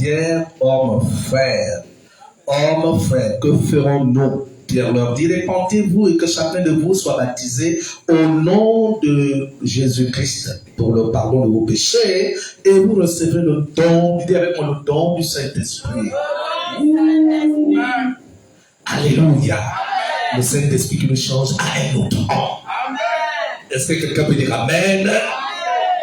Pierre, homme frère, que ferons-nous? Pierre leur dit, répentez-vous et que chacun de vous soit baptisé au nom de Jésus-Christ pour le pardon de vos péchés et vous recevrez le don, dites avec moi, le don du Saint-Esprit. Alléluia. Le Saint-Esprit qui nous change à un autre homme. Est-ce que quelqu'un peut dire Amen?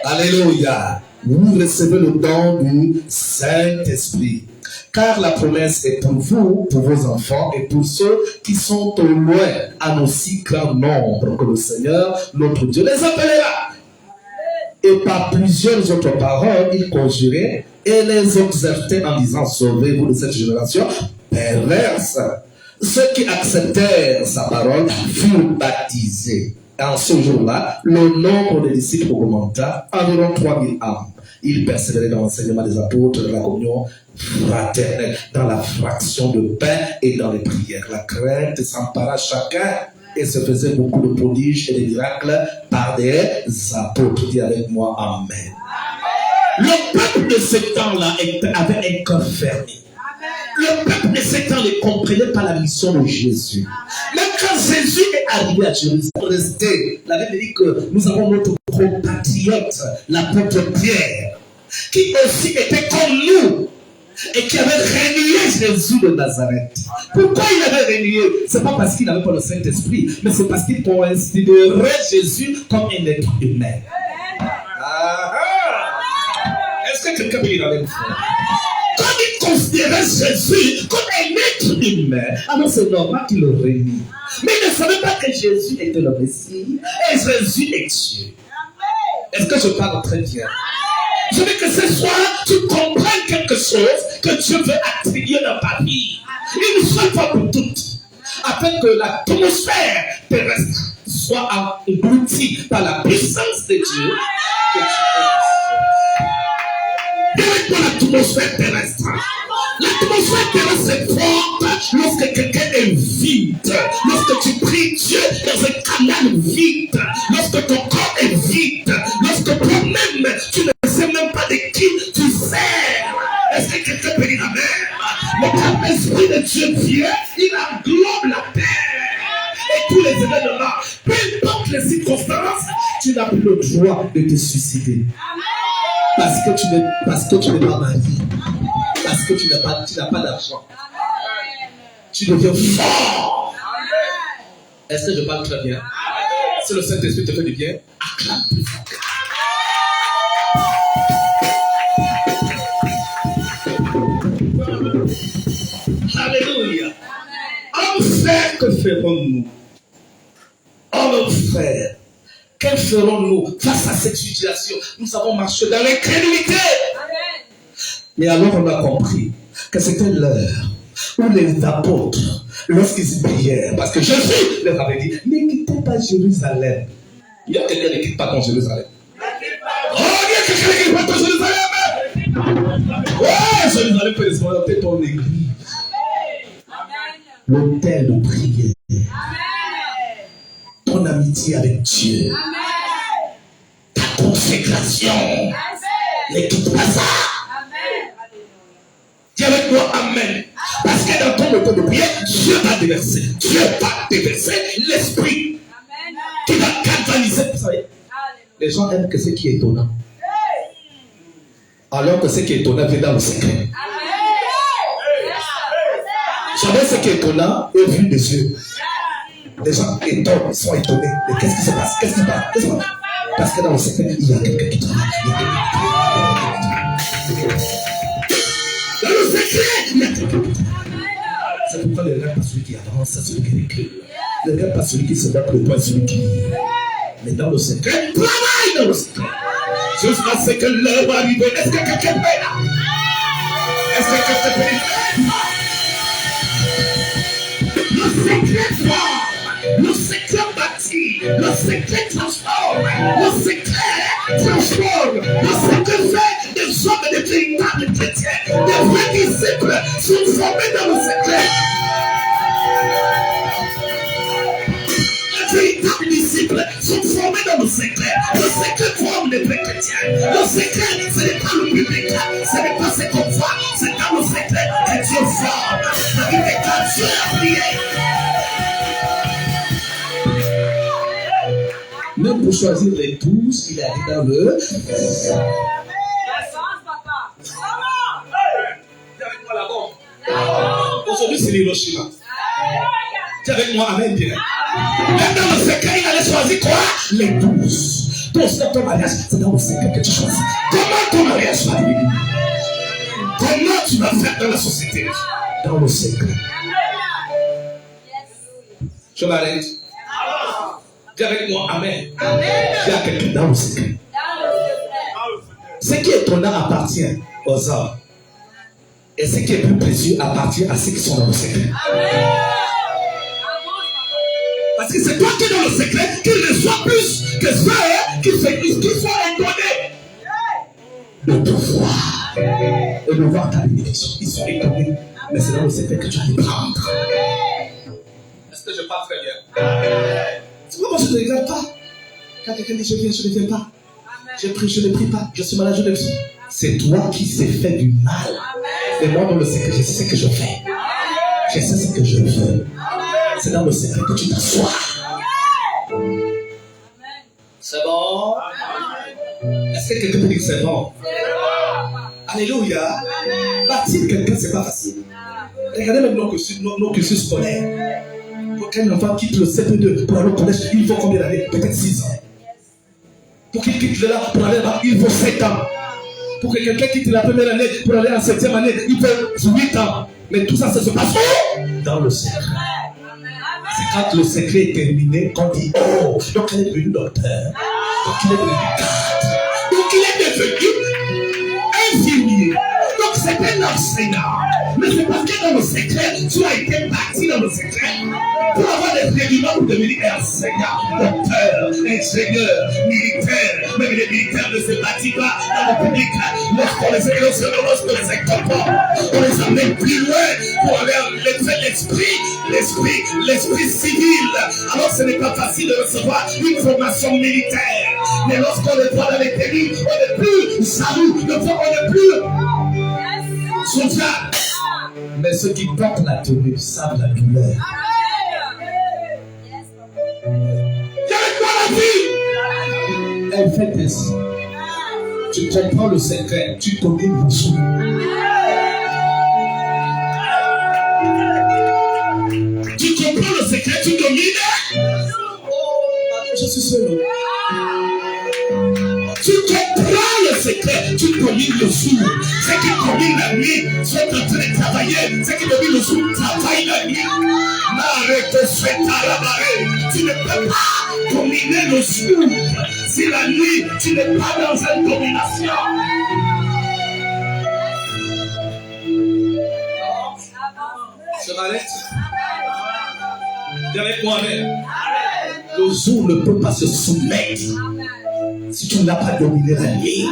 Alléluia. Vous recevez le don du Saint-Esprit. Car la promesse est pour vous, pour vos enfants et pour ceux qui sont au loin, en aussi grand nombre que le Seigneur, notre Dieu, les appellera. Et par plusieurs autres paroles, il conjurait et les exhortait en disant, sauvez-vous de cette génération perverse. Ceux qui acceptèrent sa parole furent baptisés. En ce jour-là, le nombre des disciples augmenta, environ 3000 âmes. Ils persévéraient dans l'enseignement des apôtres, dans la communion fraternelle, dans la fraction de pain et dans les prières. La crainte s'empara chacun et se faisait beaucoup de prodiges et de miracles par des apôtres. Dis avec moi Amen. Le peuple de ce temps-là avait un cœur fermé. Le peuple de ce temps ne comprenait pas la mission de Jésus. Même quand Jésus est arrivé à Jérusalem, la Bible dit que nous avons notre compatriote, l'apôtre Pierre, qui aussi était comme nous et qui avait renié Jésus de Nazareth. Pourquoi il avait renié? Ce n'est pas parce qu'il n'avait pas le Saint-Esprit, mais c'est parce qu'il considérait Jésus comme un être humain. Est-ce que quelqu'un peut dire avec moi? Quand il considérait Jésus comme un être humain, alors c'est normal qu'il le renie. Mais il ne savait pas que Jésus était le Messie et Jésus est Dieu. Est-ce que je parle très bien? Je veux que ce soir, tu comprennes quelque chose que Dieu veut attribuer dans ta vie. Une seule fois pour toutes. Afin que l'atmosphère terrestre soit engloutie par la puissance de Dieu. Avec l'atmosphère terrestre. L'atmosphère terrestre est forte lorsque quelqu'un est vide. Lorsque tu pries Dieu dans un canal vide. Lorsque ton corps est vide. Lorsque toi-même, tu ne sais même pas de qui tu sers. Est-ce que quelqu'un peut dire Amen? Le Saint-Esprit de Dieu vient, il englobe la terre et tous les événements. Peu importe les circonstances, tu n'as plus le droit de te suicider. Parce que tu n'es pas marié. Parce que tu n'as pas d'argent. Tu deviens fort. Est-ce que je parle très bien? Si le Saint-Esprit te fait du bien, acclame plus fort. Alléluia. Homme frère, que ferons-nous? Homme frère, que ferons-nous face à cette situation? Nous avons marché dans l'incrédulité. Et alors on a compris que c'était l'heure où les apôtres, lorsqu'ils prièrent, parce que Jésus leur avait dit, ne quittez pas Jérusalem. Il y a quelqu'un qui ne quitte pas ton Jérusalem. Oh, il y a quelqu'un qui ne quitte pas ton Jérusalem. Ouais, Jérusalem peut exploiter ton église. L'autel de prière. Ton amitié avec Dieu. Ta consécration. Ne quitte pas ça. Dis avec moi Amen. Parce que dans ton autel de prière, Dieu va déverser. Dieu va déverser l'esprit qui va galvaniser. Vous savez, les gens aiment que ce qui est étonnant. Alors que ce qui est étonnant vient dans le secret. Jamais ce qui est étonnant est vu des yeux. Les gens étonnent, ils sont étonnés. Mais qu'est-ce qui se passe? Qu'est-ce qui se passe? Parce que dans le secret, il y a quelqu'un qui travaille. Dans le secret, il y a quelqu'un qui travaille. C'est pourquoi ne regarde pas celui qui avance, c'est celui qui recule. Ne regarde pas celui qui se bat pour le point, celui qui lit. Mais dans le secret, travaille dans le secret. Jusqu'à ce que l'heure arrive. Est-ce que quelqu'un peut là? Est-ce que quelqu'un peut là? Le secret forme, le secret bâtit, le secret transforme, le secret transforme, le secret fait des hommes et des véritables chrétiens, des vrais disciples sont formés dans le secret. Les véritables disciples sont formés dans le secret. Le secret forme des vrais chrétiens. Le secret, ce n'est pas le public, ce n'est pas ce qu'on voit, c'est Même pour choisir les 12, il est allé dans le... Aujourd'hui, c'est l'Hiroshima. Dis avec moi, amen, bien. Même dans le secret, il allait choisir quoi? Les 12. Dans ton mariage, c'est dans le secret que tu choisis. Comment ton mariage va vivre? Comment tu vas faire dans la société? Dans le secret. Je m'arrête. Dis avec moi, amen. Il y a quelqu'un dans le secret. Ce qui est ton âme appartient aux hommes. Et ce qui est plus précieux appartient à ceux qui sont dans le secret. Parce que c'est toi qui es dans le secret qui reçoit plus que ceux qui sont étonnés de te voir et de voir ta bénédiction. Ils sont étonnés, mais c'est dans le secret que tu vas les prendre. Est-ce que je parle très bien? C'est pourquoi moi je ne regarde pas. Quand quelqu'un dit je viens, je ne viens pas. Je prie, je ne prie pas. Je suis malade, je ne prie. C'est toi qui s'est fait du mal. Et moi dans le secret, je sais ce que je fais. Je sais ce que je veux. C'est dans le secret que tu t'assois. C'est bon? Est-ce que quelqu'un peut dire que c'est bon? Alléluia. Bâtir quelqu'un, c'est pas facile. Regardez même nos cursus scolaires. Pour qu'un enfant quitte le CP2 pour aller au collège, il faut combien d'années? Peut-être 6 ans. Pour qu'il quitte là pour aller là, il faut 7 ans. Pour que quelqu'un quitte la première année pour aller en 7e année, il faut 8 ans. Mais tout ça, ça se passe où? Dans le secret. C'est quand le secret est terminé qu'on dit oh, donc il est devenu docteur, donc il est devenu cadre, donc il est devenu infirmier, donc c'est un enseignant. Mais c'est parce que dans le secret, tu as été bâti dans le secret pour avoir des règlements pour devenir enseignant, docteur, ingénieur, militaire. Même les militaires ne se bâtissent pas dans le public. Lorsqu'on les incorpore, on les amène plus loin pour aller l'esprit civil. Alors ce n'est pas facile de recevoir une formation militaire. Mais lorsqu'on les voit dans les pays, on n'est plus jaloux, on n'est plus social. Mais ceux qui portent la tenue savent la douleur. Quelle quoi la vie? Elle fait ainsi. Tu comprends le secret, tu domines le sou. Tu comprends le secret, tu domines. Oh, je suis seul. Tu comprends le secret, tu domines le sou. Ceux qui dominent la nuit sont en train de travailler. Ceux qui dominent le sou travaillent la nuit. Tu ne peux pas dominer le sou. Si la nuit, tu n'es pas dans une domination. Je m'arrête. Dis avec moi-même. Le jour ne peut pas se soumettre si tu n'as pas dominé la nuit.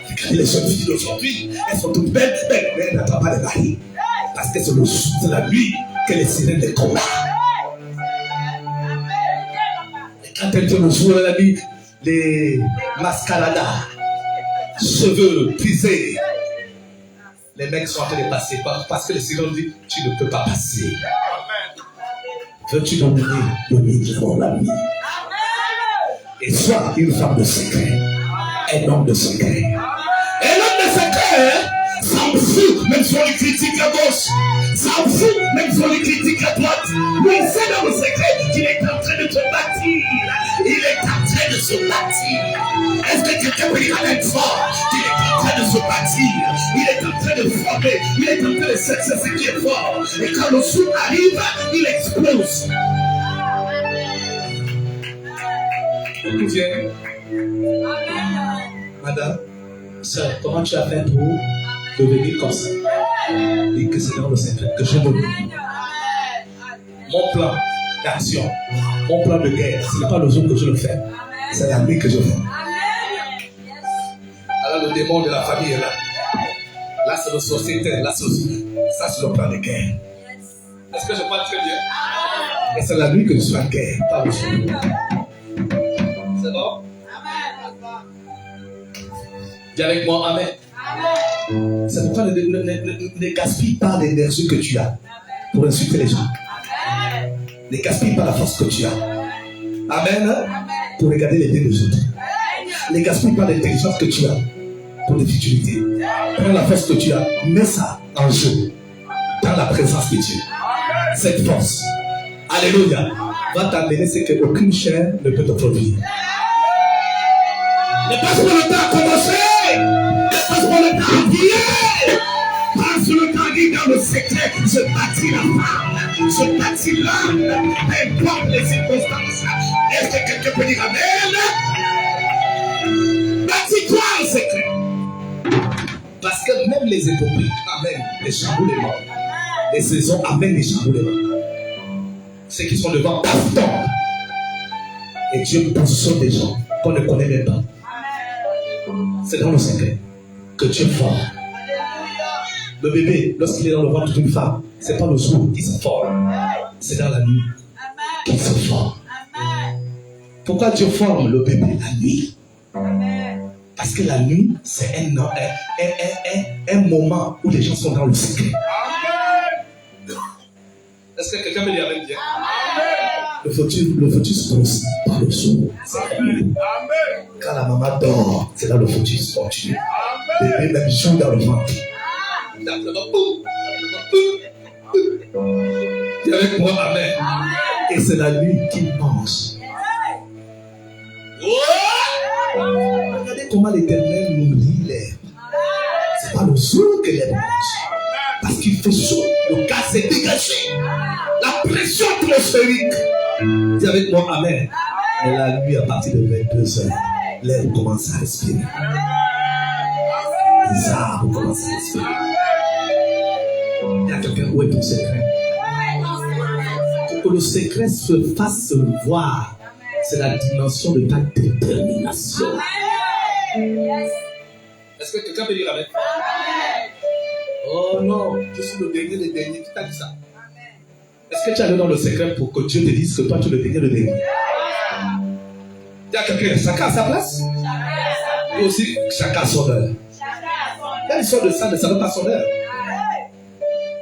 Regardez les jeunes filles d'aujourd'hui, elles sont toutes belles, mais elles n'attrapent pas les maris. Parce que c'est la nuit que les sirènes les combattent. Et quand elles viennent le jour de la nuit, les mascaradas, cheveux brisés, les mecs sont en train de passer parce que les sirènes disent tu ne peux pas passer. Veux-tu dominer le milieu la nuit? Et sois une femme de secret, un homme de secret. Un homme de secret s'en fout, même si on les critique à gauche, s'en fout, même si on les critique à droite. Mais il sait dans le secret qu'il est en train de te bâtir. Il est en train de se bâtir. Est-ce que quelqu'un peut dire avec fort qu'il est en train de se bâtir? Il est en train de former, il est en train de chercher ce qui est fort. Et quand le sou arrive, il explose. Tout vient. Madame, sœur, comment tu as fait pour devenir comme ça? Et que c'est dans le secret que je domine. Mon plan d'action, mon plan de guerre, ce n'est pas le jour que je le fais, c'est la nuit que je fais. Alors le démon de la famille est là. Là c'est le société, là ça c'est le plan de guerre. Est-ce que je parle très bien? Et c'est la nuit que je suis en guerre, pas le jour. C'est bon? Dis avec moi, amen. C'est pourquoi ne gaspille pas l'énergie que tu as pour insulter les gens. Ne gaspille pas la force que tu as. Amen. Pour regarder les biens des autres. Ne gaspille pas l'intelligence que tu as pour les futurités. Prends la force que tu as, mets ça en jeu dans la présence de Dieu. Cette force, alléluia, va t'amener ce qu'aucune chair ne peut te produire. Ne passe pas le temps à commencer. Ne passe pas le temps à prier. Passe le temps à dire dans le secret. Je bâtis la femme. Je bâtis l'homme. Peu importe les circonstances. Est-ce que quelqu'un peut dire amen? Bâtis-toi en secret. Parce que même les épopées amènent des chamboulements. Les saisons amènent des chamboulements. Ceux qui sont devant passent. Et Dieu positionne des gens qu'on ne connaît même pas. C'est dans le secret que Dieu forme. Le bébé, lorsqu'il est dans le ventre d'une femme, ce n'est pas le jour qu'il se forme. C'est dans la nuit qu'il se forme. Pourquoi Dieu forme le bébé la nuit? Parce que la nuit, c'est un moment où les gens sont dans le secret. Est-ce que quelqu'un me dit amen bien? Le fœtus grossit par le jour. C'est la nuit. Quand la maman dort, c'est là le fœtus continue. Le bébé même joue dans le ventre. Et avec moi, amen. Et c'est la nuit qu'il mange. Regardez comment l'Éternel nourrit l'herbe. C'est pas le jour que l'herbe mange. Parce qu'il fait chaud, le gaz est dégagé. La pression atmosphérique. Dis avec moi, amen. Et la nuit, à partir de 22h, l'herbe commence à respirer. Les arbres commencent à respirer. Il y a quelqu'un où est ton secret? Pour que le secret se fasse voir, c'est la dimension de ta détermination. Est-ce que quelqu'un peut dire amen? Oh non, je suis le dernier des derniers. Qui t'a dit ça? Est-ce que tu es allé dans le secret pour que Dieu te dise que toi tu es le dernier des derniers? Il y a quelqu'un, chacun à sa place. Et aussi, chacun à son heure. Il y a une sorte de ça, ne savait pas son heure.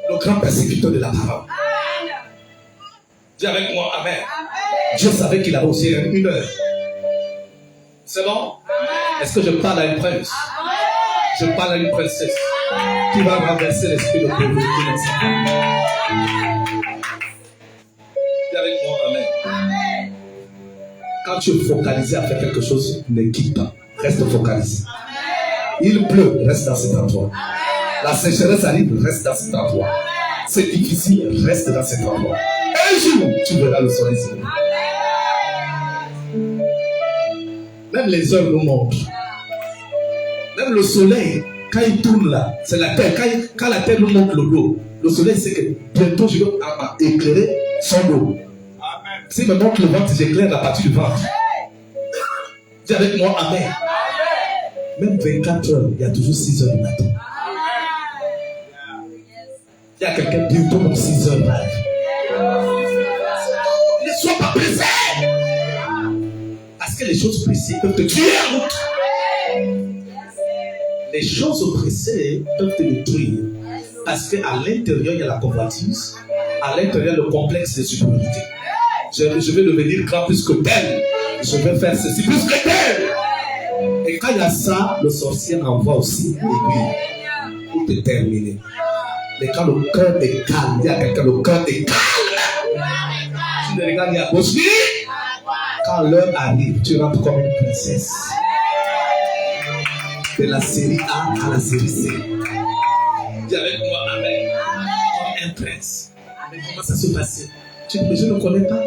Le grand persécuteur de la parole. Dis avec moi, amen. Dieu savait qu'il avait aussi une heure. C'est bon? Est-ce que je parle à une prince? Je parle à une princesse qui va renverser l'esprit de pauvreté dans sa vie. Dis avec moi, amen. Quand tu es focalisé à faire quelque chose, ne quitte pas. Reste focalisé. Il pleut, reste dans cet endroit. La sécheresse arrive, reste dans cet endroit. C'est difficile, reste dans cet endroit. Un jour, tu verras le soleil se lever. Même les heures nous montrent. Même le soleil, quand il tourne là, c'est la terre. Quand la terre nous montre le dos, le soleil sait que bientôt je vais éclairer son dos. S'il me montre le ventre, j'éclaire la partie du ventre. Dis avec moi, amen. Même 24 heures, il y a toujours 6 heures du matin. Il y a quelqu'un bientôt comme 6 heures live. Ne sois pas pressé. Parce que les choses pressées peuvent te tuer en route. Les choses pressées peuvent te détruire. Parce qu'à l'intérieur, il y a la convoitise. À l'intérieur, le complexe de supériorité. Je vais devenir grand plus que tel. Je vais faire ceci plus que tel. Et quand il y a ça, le sorcier envoie aussi l'aiguille pour te terminer. Mais quand le cœur est calme, il y a quelqu'un, le cœur est calme. Tu ne regardes ni à gauche ni. Quand l'heure arrive, tu rentres comme une princesse. De la série A à la série C. Dis avec moi, amen. Comme un prince. Mais comment ça se passe? Tu dis, mais je ne connais pas.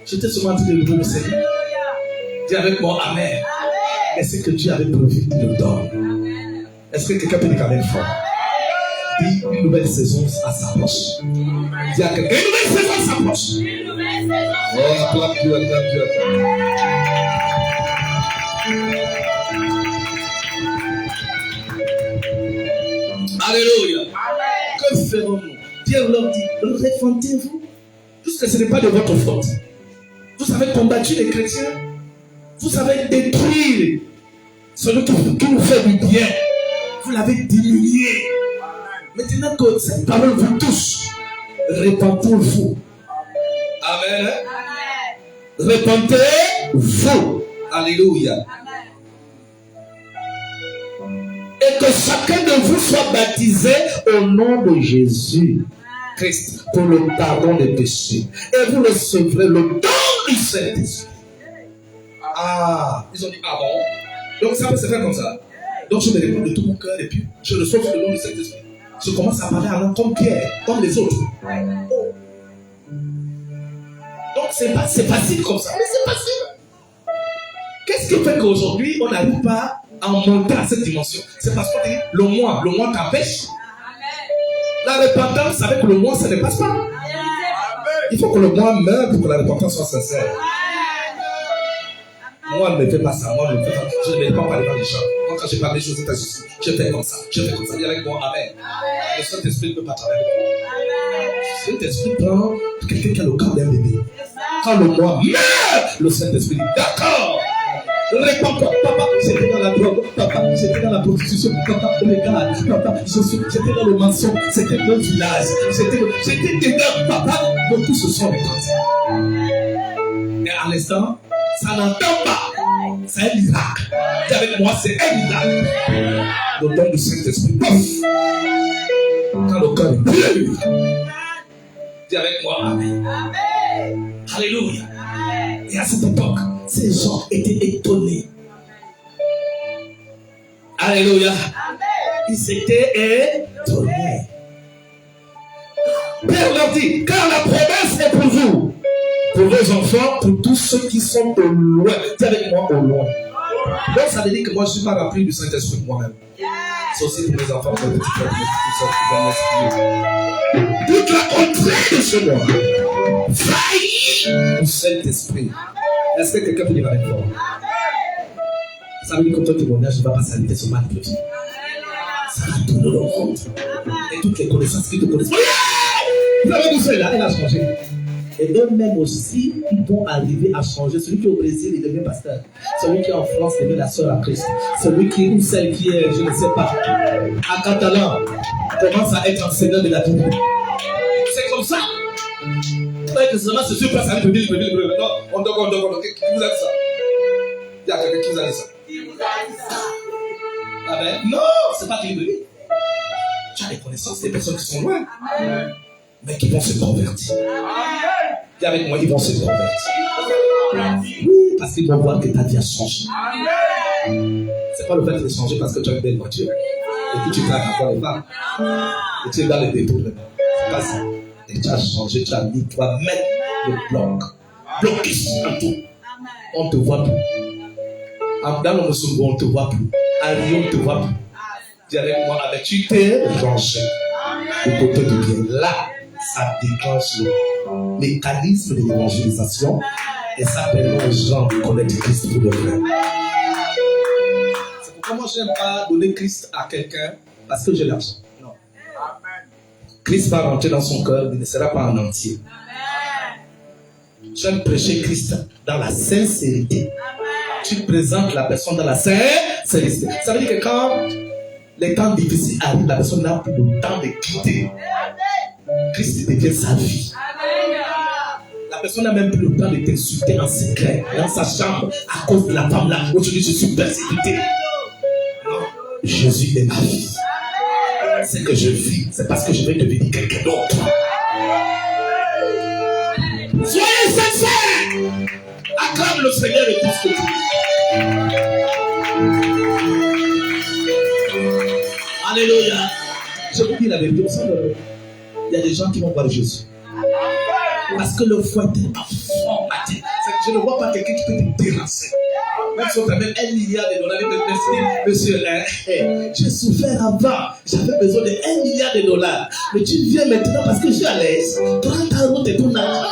J'étais seulement en train de louer le Seigneur. Dis avec moi, amen. Est-ce que Dieu avait prévu qu'il le donne? Est-ce que quelqu'un peut dire amen fort? Dis, une nouvelle saison s'approche. Dis à quelqu'un, une nouvelle saison s'approche. Oh, acclame Dieu, acclame Dieu, acclame. Alléluia. Que ferons-nous? Pierre leur dit, répentez-vous. Puisque ce n'est pas de votre faute. Vous avez combattu les chrétiens. Vous avez détruit celui qui nous fait du bien. Vous l'avez diminué. Maintenant que cette parole vous touche, répentez-vous. Amen. Répentez-vous. Alléluia. Et que chacun de vous soit baptisé au nom de Jésus Christ pour le pardon des péchés. Et vous recevrez le don du Saint-Esprit. Ah, ils ont dit, ah bon? Donc ça peut se faire comme ça. Donc je me réponds de tout mon cœur et puis je reçois le nom du Saint-Esprit. Je commence à parler en langue comme Pierre, comme les autres. Oh. Donc c'est facile comme ça, mais c'est facile. Qu'est-ce qui fait qu'aujourd'hui on n'arrive pas à monter à cette dimension? C'est parce qu'on dit le moi t'empêche. La repentance avec le moi, ça ne passe pas. Il faut que le moi meure pour que la repentance soit sincère. Moi, ne fais pas ça. Moi, ne fais pas. Je ne vais pas parler dans les champs. Moi, quand je parle des choses, je fais comme ça. Je fais comme ça. Dis avec moi, amen. Le Saint-Esprit ne peut pas travailler avec moi. Le Saint-Esprit prend quelqu'un qui a le corps d'un bébé. Quand le moi meurt, le Saint-Esprit dit d'accord. Réponds-toi, papa, j'étais dans la drogue, papa, j'étais dans la prostitution, papa, regarde, papa, j'étais dans le mensonge, c'était mon village, j'étais dedans, papa, beaucoup se sont répandus. Mais à l'instant, ça n'entend pas, c'est un miracle. Dis avec moi, c'est un miracle. Le don du Saint-Esprit, pouf, quand le cœur est pur, dis avec moi, amen. Alléluia. Et à cette époque, ces gens étaient étonnés. Alléluia. Ils étaient étonnés. Père leur dit, car la promesse est pour vous, pour vos enfants, pour tous ceux qui sont au loin. Dis avec moi, au loin. Donc ça veut dire que moi je ne suis pas rempli du Saint-Esprit moi-même. C'est aussi pour mes enfants, pour mes petits frères, tout ça, toute la contrée de ce monde. Faillit du Saint-Esprit. Est-ce que quelqu'un peut dire avec moi? Ça veut dire que ton témoignage ne va pas s'arrêter sur ma vie. Ça va tourner le monde. Et toutes les connaissances qui te connaissent. Vous avez vu cela, il a changé. Et eux-mêmes aussi, ils vont arriver à changer. Celui qui est au Brésil, il devient pasteur. Celui qui est en France, il devient la sœur à Christ. Celui qui ou celle qui est, je ne sais pas, à Catalan, commence à être enseignant de la Bible. C'est comme ça. Que seulement ce sur place, il peut dire, non, on doit, qui vous a dit ça? Il y a quelqu'un qui vous a dit ça? Qui vous a dit ça? Ah ben, non, c'est pas qui vous dit. Tu as des connaissances des personnes qui sont loin, mais qui vont se convertir. Dis avec moi, ils vont se convertir. Oui, parce qu'ils vont voir que ta vie a changé. C'est pas le fait de changer parce que tu as une belle voiture et que tu plaques encore les femmes et tu es dans les détours. C'est pas ça. Et tu as changé, tu as mis toi-même le bloc. Bloqué en tout. On te voit plus. Dans le Moussoumbou, on ne te voit plus. À Lyon, on ne te voit plus. Dis avec moi, avec tu t'es rangé au côté de Dieu. Là, ça déclenche le mécanisme de l'évangélisation et ça permet aux gens de connaître Christ pour de vrai. C'est pourquoi moi, je n'aime pas donner Christ à quelqu'un parce que j'ai l'argent. Non. Christ va rentrer dans son cœur, il ne sera pas en entier. J'aime prêcher Christ dans la sincérité. Tu présentes la personne dans la sincérité. Ça veut dire que quand les temps difficiles arrivent, la personne n'a plus le temps de quitter. Christ devient sa vie. La personne n'a même plus le temps de t'insulter en secret dans sa chambre à cause de la femme là. Aujourd'hui, je suis persécuté. Non, Jésus est ma vie. C'est que je vis, c'est parce que je vais devenir quelqu'un d'autre. Soyez sincères. Acclame le Seigneur et tout ce que tu dis. Alléluia. Je vous dis la vérité, il y a des gens qui vont voir Jésus. Parce que le foie est tellement formaté. Je ne vois pas quelqu'un qui peut te dérancer. Même si on t'a même $1 milliard, monsieur, j'ai souffert avant. J'avais besoin de $1 milliard. Mais tu viens maintenant parce que je suis à l'aise. Prends ta route et ton argent.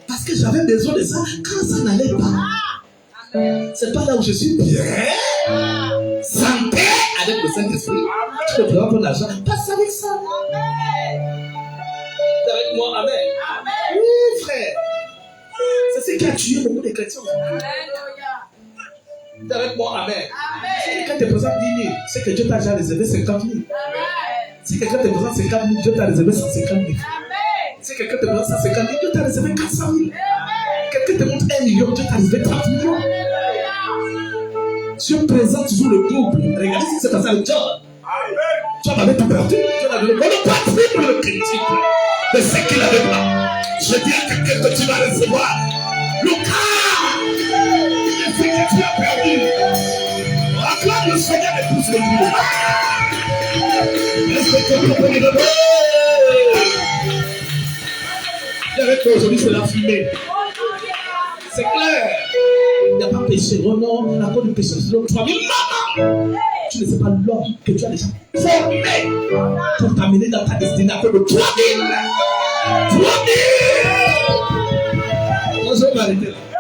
Parce que j'avais besoin de ça quand ça n'allait pas. C'est pas là où je suis bien. Santé avec le Saint-Esprit. Tu peux prendre ton argent. Passe avec ça. Avec moi, amen. Oui, frère. C'est ce qui a tué beaucoup de chrétiens. Avec moi, amen. Si quelqu'un te présente 10 000, c'est que Dieu t'a déjà réservé 50 000. Si quelqu'un te présente 50 000, Dieu t'a réservé 150 000. Si quelqu'un te donne 150 000, Dieu t'a réservé 400 000. Quelqu'un te montre 1 million, Dieu t'a réservé 30 millions. Dieu présente toujours le double. Regardez ce qui s'est passé avec Job. Job avait tout perdu. Dieu n'a donné pas le critique de ce qu'il avait pas. Je dis à quelqu'un que tu vas recevoir le quart de ce que tu as perdu. Acclame le Seigneur et pousse le Dieu. Est-ce que tu comprends le mot? Avec toi aujourd'hui, c'est la fumée. C'est clair. Il n'y a pas péché. Oh non, à cause du péché, c'est l'homme. Tu vas dire, maman, tu ne sais pas l'homme que tu as déjà formé pour t'amener dans ta destinée à peu de 3 000. 3 000. Moi, je vais m'arrêter là.